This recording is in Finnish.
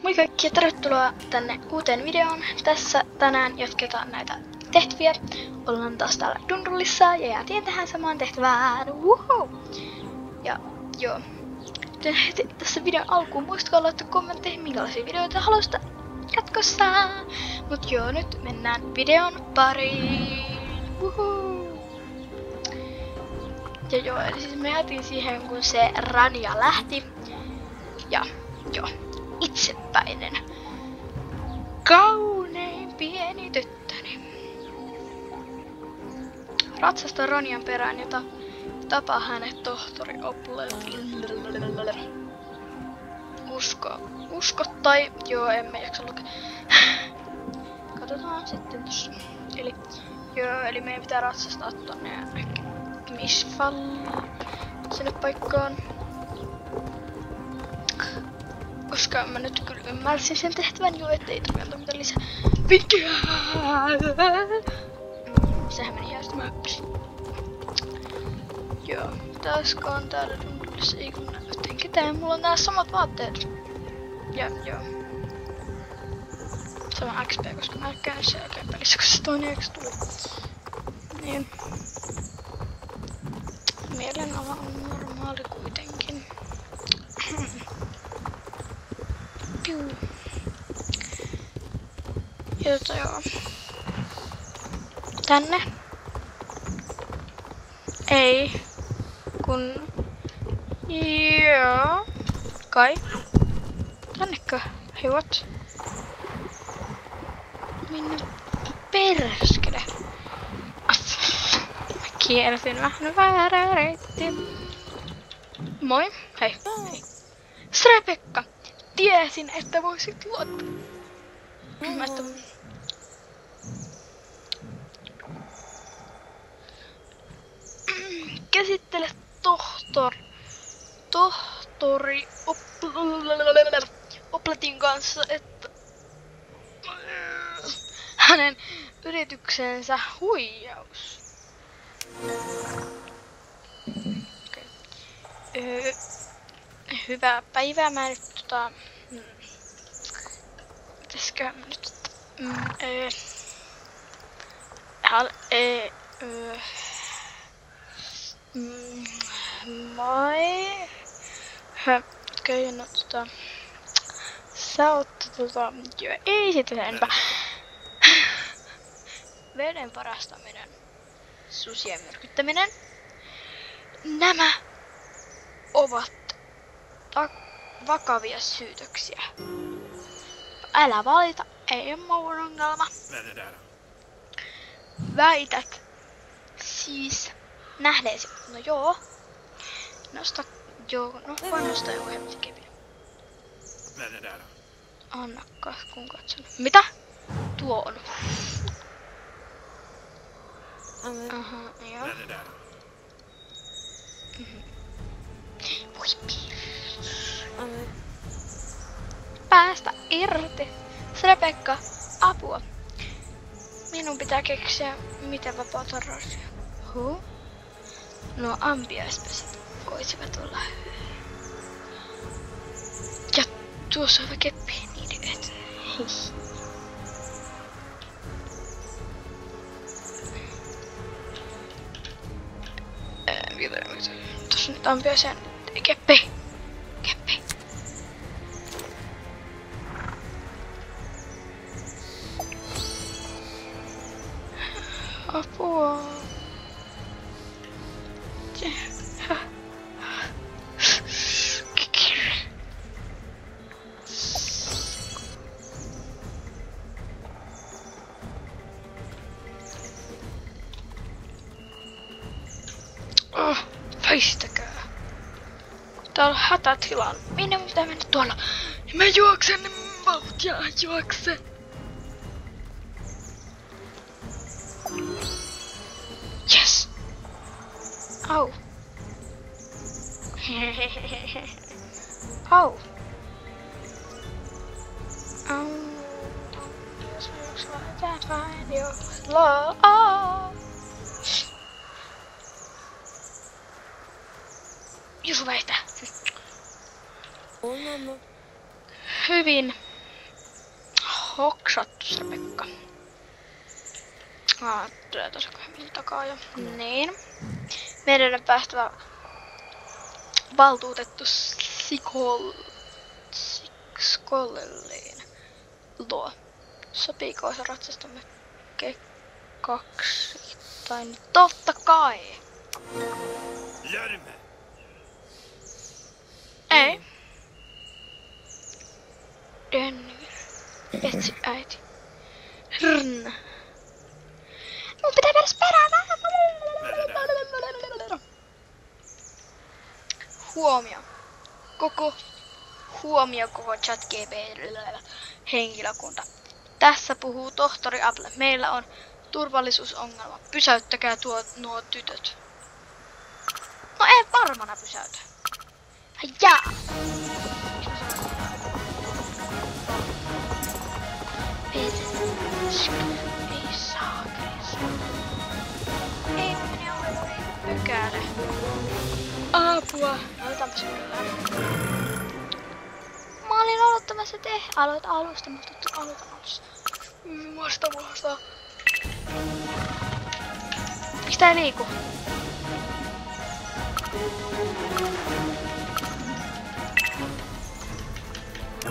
Moi kaikki ja tervetuloa tänne uuteen videoon. Tässä tänään jatketaan näitä tehtäviä. Ollaan taas täällä Dundullissa ja jäätiin tähän samaan tehtävään. Woohoo! Ja joo. Heti tässä videon alkuun muistakaa laittaa kommentteihin minkälaisia videoita haluaisitte jatkossa. Mut joo, nyt mennään videon pariin. Woohoo! Ja joo, eli siis me jäätiin siihen kun se Rania lähti. Ja joo. Itsepäinen. Kaunein pieni tyttöni. Ratsasta Ranian perään ja tapaa hänet tohtori Opple. Usko tai joo, emme jaksa lukea. Katsotaan sitten tossa. Eli meidän pitää ratsastaa tonne Mishfall sinne paikkaan. Koska mä nyt kyllä ymmärsin sen tehtävän jo, ettei tule antaa mitään lisää vinkkejä. Sehän meni ihan mä hyppäsin. Joo, taaskaan täällä Dundullissa ei kun näytän ketään. Mulla on nää samat vaatteet. Ja joo. Sama XP, koska mä käyn se pelissä, kun se toinen X tuli. Niin. Mielenala on normaali kuitenkin. Piu. Ja joo. Tänne. Ei. Kun. Joo. Kai. Tännekö? Hei what? Minne perskele? Mä kiersin vähän väärää reittiä. Moi. Hei. Hei. Srepekka. Tiesin, että voisit luottaa. Käsittele tohtori Opletin kanssa, että hänen yrityksensä huijaus. Okay. Hyvää päivää. Mä nyt pitäisikö mä nyt moi. Okei, no sä oot joo, ei sitä sen enempää. Veden varastaminen, susien myrkyttäminen. Nämä ovat vakavia syytöksiä. Älä valita, ei oo muun ongelma. Väität siis nähneesi. No joo. Nosta, joo, no voin nostaa joku hemmetin kepin. Anna kun katson. Mitä? Tuo on. Aha, joo. Voi päästä irti. Srepekka, apua. Minun pitää keksiä, miten vapaata rasia. No ampiaispesit voisivat olla hyviä. Ja tuossa on hyvä keppi niiden eteen. Mitä? Tuossa nyt ampiaisen keppi. Apua. Oh, väistäkää. Täällä on hätätila. Minne mun pitää mennä tuolla? Mä juoksen vauhtia, juoksen. Yes! Au! Au! Au! Jos laitat vain jolla. Jusu väistää. Hyvin. hoksattu se Pekka. Tulee tosi hyvin takaa jo. Niin. Meidän on päästävä valtuutettu Skolleliin luo. Sopiiko se ratsastamme kaksittain? Totta kai! Lörmä. Ei. Denver. Etsi äiti. Rn. Mun pitää mennä perään. Huomio koko ChatGPT henkilökunta. Tässä puhuu tohtori Apple. Meillä on turvallisuusongelma. Pysäyttäkää nuo tytöt. No ei varmana pysäytä. Jaa! Ei saa. Ei minä ole pykälä. Apua. Aloitanpa se kyllä. Mä olin aloittamassa Aloita alusta, mutta aloita alusta. Vasta. Miksi tää ei liiku?